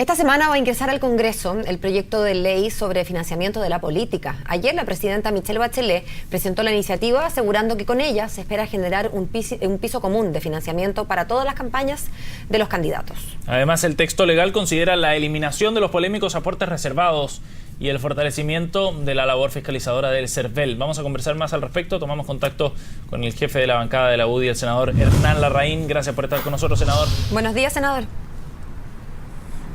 Esta semana va a ingresar al Congreso el proyecto de ley sobre financiamiento de la política. Ayer la presidenta Michelle Bachelet presentó la iniciativa asegurando que con ella se espera generar un piso común de financiamiento para todas las campañas de los candidatos. Además, el texto legal considera la eliminación de los polémicos aportes reservados y el fortalecimiento de la labor fiscalizadora del CERVEL. Vamos a conversar más al respecto. Tomamos contacto con el jefe de la bancada de la UDI, el senador Hernán Larraín. Gracias por estar con nosotros, senador. Buenos días, senador.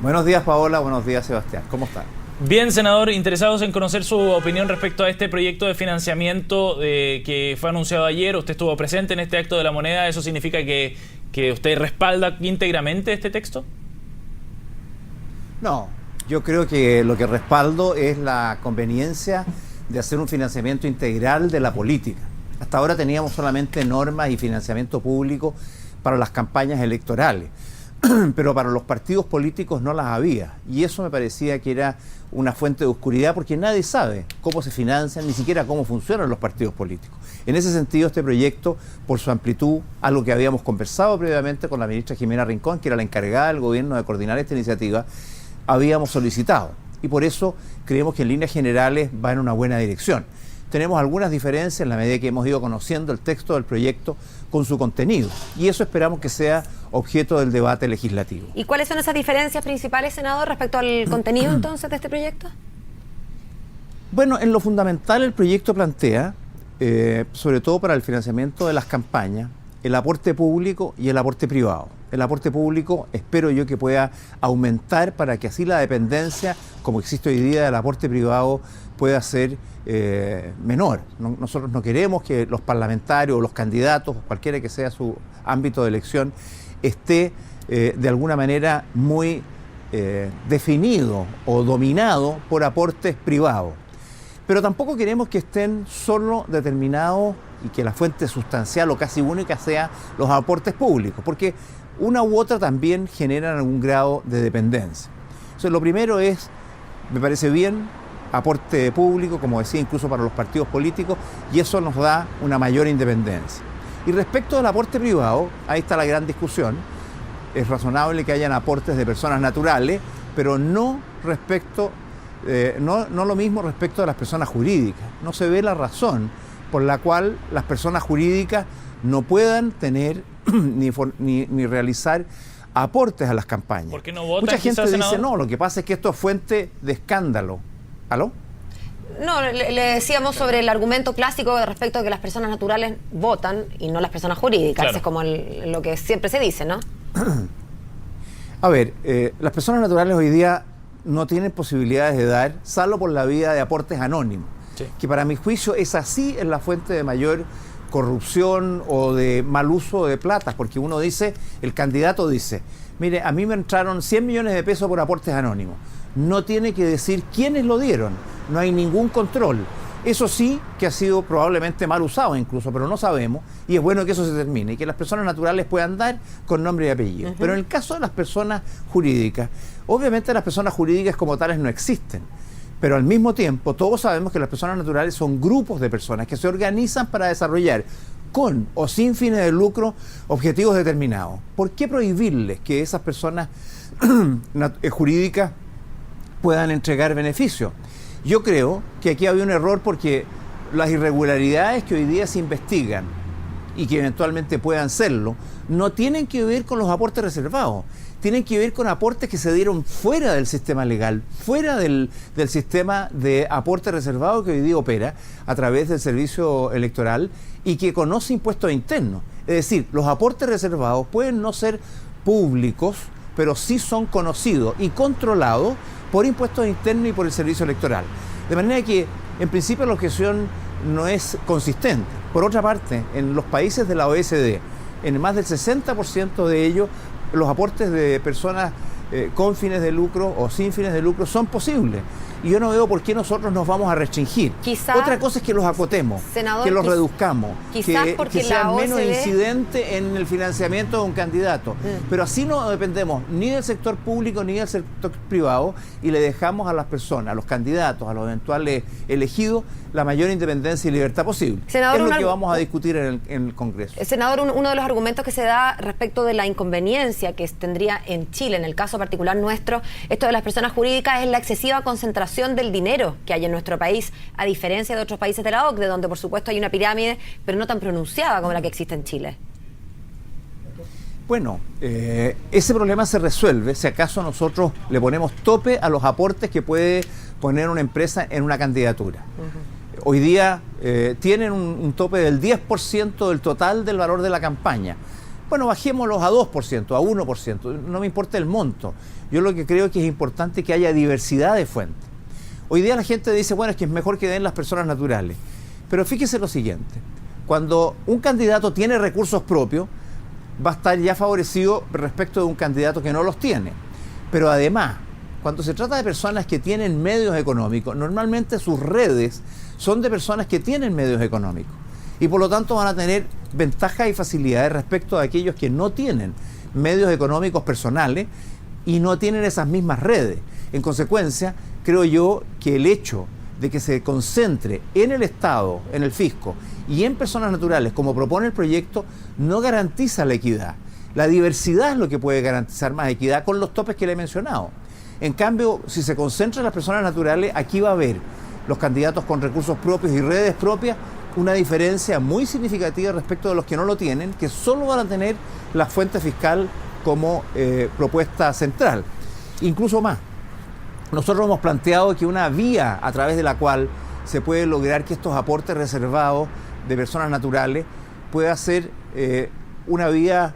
Buenos días, Paola. Buenos días, Sebastián. ¿Cómo están? Bien, senador. Interesados en conocer su opinión respecto a este proyecto de financiamiento que fue anunciado ayer. Usted estuvo presente en este acto de la moneda. ¿Eso significa que usted respalda íntegramente este texto? No, yo creo que lo que respaldo es la conveniencia de hacer un financiamiento integral de la política. Hasta ahora teníamos solamente normas y financiamiento público para las campañas electorales, pero para los partidos políticos no las había, y eso me parecía que era una fuente de oscuridad porque nadie sabe cómo se financian, ni siquiera cómo funcionan los partidos políticos. En ese sentido, este proyecto, por su amplitud, algo que habíamos conversado previamente con la ministra Jimena Rincón, que era la encargada del gobierno de coordinar esta iniciativa, habíamos solicitado, y por eso creemos que en líneas generales va en una buena dirección. Tenemos algunas diferencias en la medida que hemos ido conociendo el texto del proyecto con su contenido, y eso esperamos que sea objeto del debate legislativo. ¿Y cuáles son esas diferencias principales, senador, respecto al contenido entonces de este proyecto? Bueno, en lo fundamental el proyecto plantea, sobre todo para el financiamiento de las campañas, el aporte público y el aporte privado. El aporte público espero yo que pueda aumentar para que así la dependencia, como existe hoy día del aporte privado, pueda ser menor. Nosotros no queremos que los parlamentarios o los candidatos, cualquiera que sea su ámbito de elección, esté de alguna manera muy definido o dominado por aportes privados. Pero tampoco queremos que estén solo determinados y que la fuente sustancial o casi única sea los aportes públicos, porque una u otra también generan algún grado de dependencia. Entonces, lo primero es, me parece bien, aporte público, como decía, incluso para los partidos políticos, y eso nos da una mayor independencia. Y respecto del aporte privado, ahí está la gran discusión. Es razonable que hayan aportes de personas naturales, pero no respecto, no lo mismo respecto de las personas jurídicas. No se ve la razón por la cual las personas jurídicas no puedan tener ni realizar aportes a las campañas. ¿Por qué no votan? Mucha gente dice, senador? no, lo que pasa es que esto es fuente de escándalo. ¿Aló? No, le decíamos sobre el argumento clásico respecto a que las personas naturales votan y no las personas jurídicas. Claro. Eso es como lo que siempre se dice, ¿no? A ver, las personas naturales hoy día no tienen posibilidades de dar, salvo por la vía de aportes anónimos, sí, que para mi juicio es así en la fuente de mayor corrupción o de mal uso de plata, porque uno dice, el candidato dice, mire, a mí me entraron 100 millones de pesos por aportes anónimos. No tiene que decir quiénes lo dieron, no hay ningún control. Eso sí que ha sido probablemente mal usado incluso, pero no sabemos, y es bueno que eso se termine y que las personas naturales puedan dar con nombre y apellido. Pero en el caso de las personas jurídicas, obviamente las personas jurídicas como tales no existen, pero al mismo tiempo todos sabemos que las personas naturales son grupos de personas que se organizan para desarrollar con o sin fines de lucro objetivos determinados. ¿Por qué prohibirles que esas personas jurídicas puedan entregar beneficios? Yo creo que aquí había un error porque las irregularidades que hoy día se investigan y que eventualmente puedan serlo, no tienen que ver con los aportes reservados, tienen que ver con aportes que se dieron fuera del sistema legal, fuera del sistema de aporte reservado que hoy día opera a través del servicio electoral y que conoce impuestos internos. Es decir, los aportes reservados pueden no ser públicos, pero sí son conocidos y controlados por impuestos internos y por el servicio electoral. De manera que, en principio, la objeción no es consistente. Por otra parte, en los países de la OECD, en más del 60% de ellos, los aportes de personas con fines de lucro o sin fines de lucro son posibles. y yo no veo por qué nosotros nos vamos a restringir. Otra cosa es que los acotemos, senador, que los reduzcamos, que sean menos incidentes en el financiamiento de un candidato. Pero así no dependemos ni del sector público ni del sector privado, y le dejamos a las personas, a los candidatos, a los eventuales elegidos, la mayor independencia y libertad posible. Senador, es lo que vamos a discutir en el Congreso. Senador, uno de los argumentos que se da respecto de la inconveniencia que tendría en Chile, en el caso particular nuestro, esto de las personas jurídicas, es la excesiva concentración del dinero que hay en nuestro país, a diferencia de otros países de la OCDE, donde por supuesto hay una pirámide, pero no tan pronunciada como la que existe en Chile. Bueno, ese problema se resuelve si acaso nosotros le ponemos tope a los aportes que puede poner una empresa en una candidatura. Hoy día tienen un tope del 10% del total del valor de la campaña. Bueno, bajémoslos a 2%, a 1%, no me importa el monto. Yo lo que creo que es importante que haya diversidad de fuentes. Hoy día la gente dice, bueno, es que es mejor que den las personas naturales. Pero fíjese lo siguiente, cuando un candidato tiene recursos propios, va a estar ya favorecido respecto de un candidato que no los tiene. Pero además, cuando se trata de personas que tienen medios económicos, normalmente sus redes son de personas que tienen medios económicos y por lo tanto van a tener ventajas y facilidades respecto a aquellos que no tienen medios económicos personales y no tienen esas mismas redes. En consecuencia, creo yo que el hecho de que se concentre en el Estado, en el fisco y en personas naturales, como propone el proyecto, no garantiza la equidad. La diversidad es lo que puede garantizar más equidad con los topes que le he mencionado. En cambio, si se concentra en las personas naturales, aquí va a haber los candidatos con recursos propios y redes propias, una diferencia muy significativa respecto de los que no lo tienen, que solo van a tener la fuente fiscal como propuesta central. Incluso más, nosotros hemos planteado que una vía a través de la cual se puede lograr que estos aportes reservados de personas naturales pueda ser una vía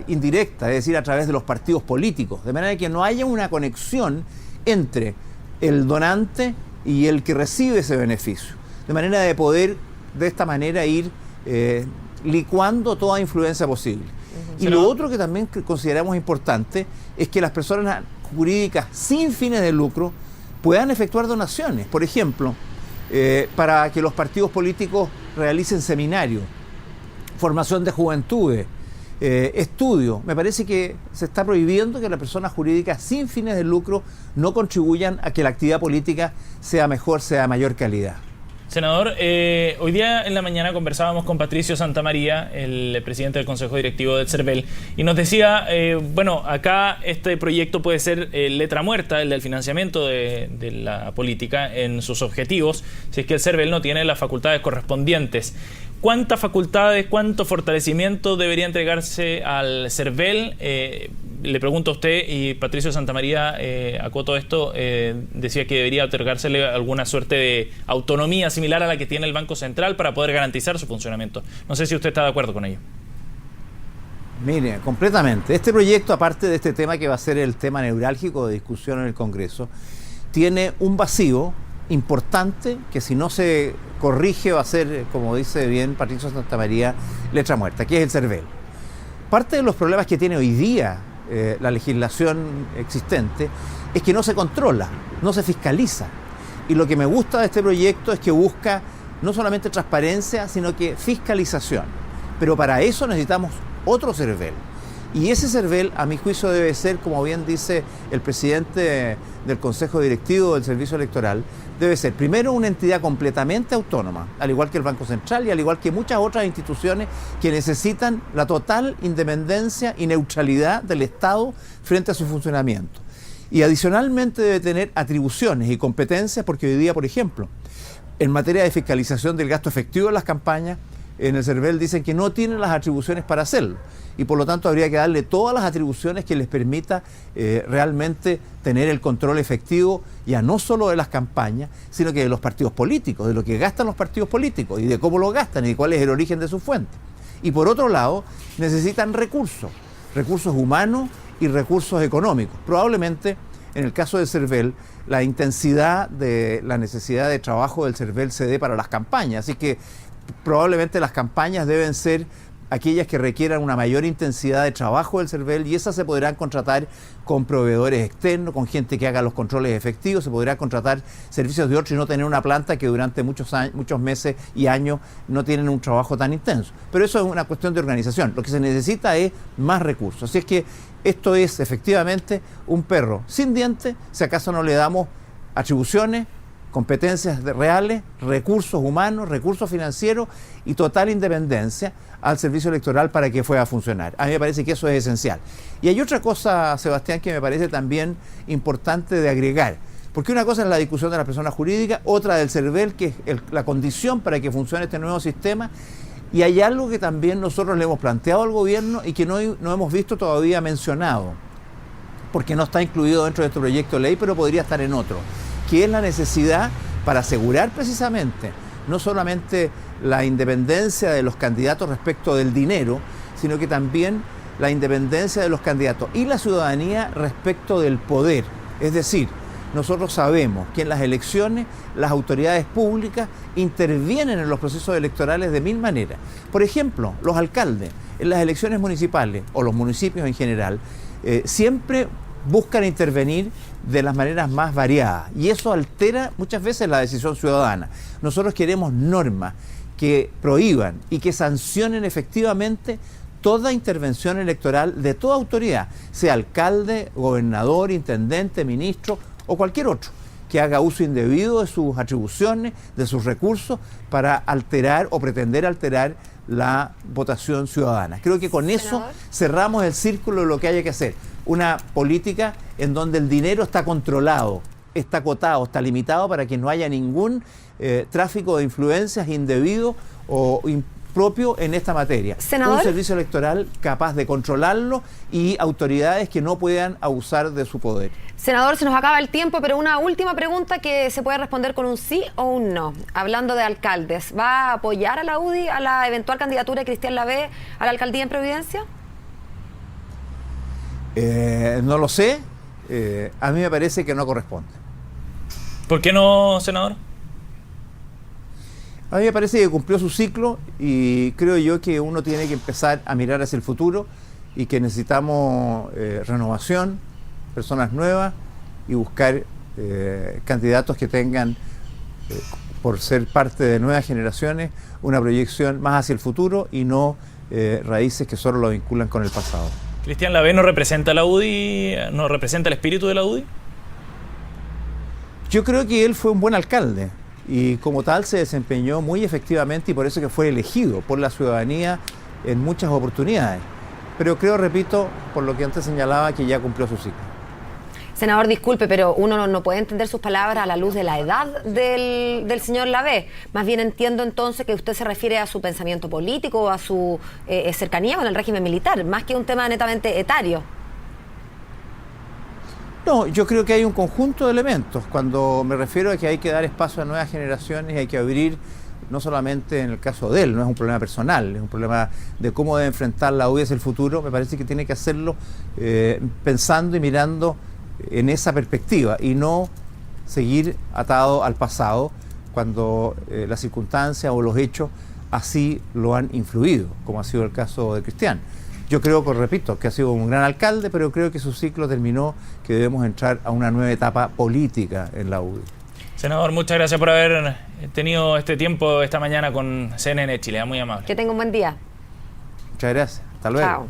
indirecta, es decir, a través de los partidos políticos, de manera que no haya una conexión entre el donante y el que recibe ese beneficio, de manera de poder de esta manera ir licuando toda influencia posible. Y lo otro que también consideramos importante es que las personas jurídicas sin fines de lucro puedan efectuar donaciones, por ejemplo, para que los partidos políticos realicen seminarios, formación de juventudes, estudio. Me parece que se está prohibiendo que las personas jurídicas sin fines de lucro no contribuyan a que la actividad política sea mejor, sea de mayor calidad. Senador, hoy día en la mañana conversábamos con Patricio Santamaría, el presidente del Consejo Directivo del CERVEL, y nos decía, bueno, acá este proyecto puede ser letra muerta, el del financiamiento de la política en sus objetivos, si es que el CERVEL no tiene las facultades correspondientes. ¿Cuántas facultades, cuánto fortalecimiento debería entregarse al CERVEL? Le pregunto a usted, y Patricio Santamaría acotó esto, decía que debería otorgársele alguna suerte de autonomía similar a la que tiene el Banco Central para poder garantizar su funcionamiento. No sé si usted está de acuerdo con ello. Mire, completamente. Este proyecto, aparte de este tema que va a ser el tema neurálgico de discusión en el Congreso, tiene un vacío importante que si no se corrige va a ser, como dice bien Patricio Santamaría, letra muerta, que es el CERVEL. Parte de los problemas que tiene hoy día la legislación existente es que no se controla, no se fiscaliza. Y lo que me gusta de este proyecto es que busca no solamente transparencia, sino que fiscalización. Pero para eso necesitamos otro CERVEL. Y ese CERVEL, a mi juicio, debe ser, como bien dice el presidente del Consejo Directivo del Servicio Electoral, debe ser primero una entidad completamente autónoma, al igual que el Banco Central y al igual que muchas otras instituciones que necesitan la total independencia y neutralidad del Estado frente a su funcionamiento. Y adicionalmente debe tener atribuciones y competencias, porque hoy día, por ejemplo, en materia de fiscalización del gasto efectivo en las campañas, en el CERVEL dicen que no tienen las atribuciones para hacerlo y por lo tanto habría que darle todas las atribuciones que les permita realmente tener el control efectivo ya no solo de las campañas, sino que de los partidos políticos, de lo que gastan los partidos políticos y de cómo lo gastan y de cuál es el origen de su fuente. Y por otro lado, necesitan recursos humanos y recursos económicos. Probablemente, en el caso del CERVEL, la intensidad de la necesidad de trabajo del CERVEL se dé para las campañas, así que probablemente las campañas deben ser aquellas que requieran una mayor intensidad de trabajo del CERVEL, y esas se podrán contratar con proveedores externos, con gente que haga los controles efectivos, se podrá contratar servicios de otros y no tener una planta que durante muchos meses y años no tienen un trabajo tan intenso. Pero eso es una cuestión de organización. Lo que se necesita es más recursos. Así es que esto es efectivamente un perro sin dientes, si acaso no le damos atribuciones, competencias reales, recursos humanos, recursos financieros y total independencia al servicio electoral para que pueda funcionar. A mí me parece que eso es esencial. Y hay otra cosa, Sebastián, que me parece también importante de agregar, porque una cosa es la discusión de la persona jurídica, otra del CERVEL, que es la condición para que funcione este nuevo sistema, y hay algo que también nosotros le hemos planteado al gobierno y que no hemos visto todavía mencionado, porque no está incluido dentro de este proyecto de ley, pero podría estar en otro, que es la necesidad para asegurar precisamente no solamente la independencia de los candidatos respecto del dinero, sino que también la independencia de los candidatos y la ciudadanía respecto del poder. Es decir, nosotros sabemos que en las elecciones las autoridades públicas intervienen en los procesos electorales de mil maneras. Por ejemplo, los alcaldes en las elecciones municipales o los municipios en general siempre buscan intervenir de las maneras más variadas y eso altera muchas veces la decisión ciudadana. Nosotros queremos normas que prohíban y que sancionen efectivamente toda intervención electoral de toda autoridad, sea alcalde, gobernador, intendente, ministro o cualquier otro, que haga uso indebido de sus atribuciones, de sus recursos para alterar o pretender alterar la votación ciudadana. Creo que con eso cerramos el círculo de lo que haya que hacer. Una política en donde el dinero está controlado, está acotado, está limitado para que no haya ningún tráfico de influencias indebido o impropio en esta materia. Senador. Un servicio electoral capaz de controlarlo y autoridades que no puedan abusar de su poder. Senador, se nos acaba el tiempo, pero una última pregunta que se puede responder con un sí o un no. Hablando de alcaldes, ¿va a apoyar a la UDI a la eventual candidatura de Cristian Lavé a la alcaldía en Providencia? No lo sé. A mí me parece que no corresponde. ¿Por qué no, senador? A mí me parece que cumplió su ciclo y creo yo que uno tiene que empezar a mirar hacia el futuro y que necesitamos renovación, personas nuevas y buscar candidatos que tengan, por ser parte de nuevas generaciones, una proyección más hacia el futuro y no raíces que solo lo vinculan con el pasado. ¿Cristian Lavé no representa a la UDI, no representa el espíritu de la UDI? Yo creo que él fue un buen alcalde y como tal se desempeñó muy efectivamente y por eso que fue elegido por la ciudadanía en muchas oportunidades. Pero creo, repito, por lo que antes señalaba, que ya cumplió su ciclo. Senador, disculpe, pero uno no puede entender sus palabras a la luz de la edad del señor Lavé. Más bien entiendo entonces que usted se refiere a su pensamiento político o a su cercanía con el régimen militar, más que un tema netamente etario. No, yo creo que hay un conjunto de elementos. Cuando me refiero a que hay que dar espacio a nuevas generaciones y hay que abrir, no solamente en el caso de él, no es un problema personal, es un problema de cómo debe enfrentar la UDI hacia el futuro, me parece que tiene que hacerlo pensando y mirando en esa perspectiva y no seguir atado al pasado cuando las circunstancias o los hechos así lo han influido, como ha sido el caso de Cristian. Yo creo, repito, que ha sido un gran alcalde, pero creo que su ciclo terminó, que debemos entrar a una nueva etapa política en la UDI. Senador, muchas gracias por haber tenido este tiempo esta mañana con CNN Chile, muy amable. Que tenga un buen día. Muchas gracias, hasta luego. Chao.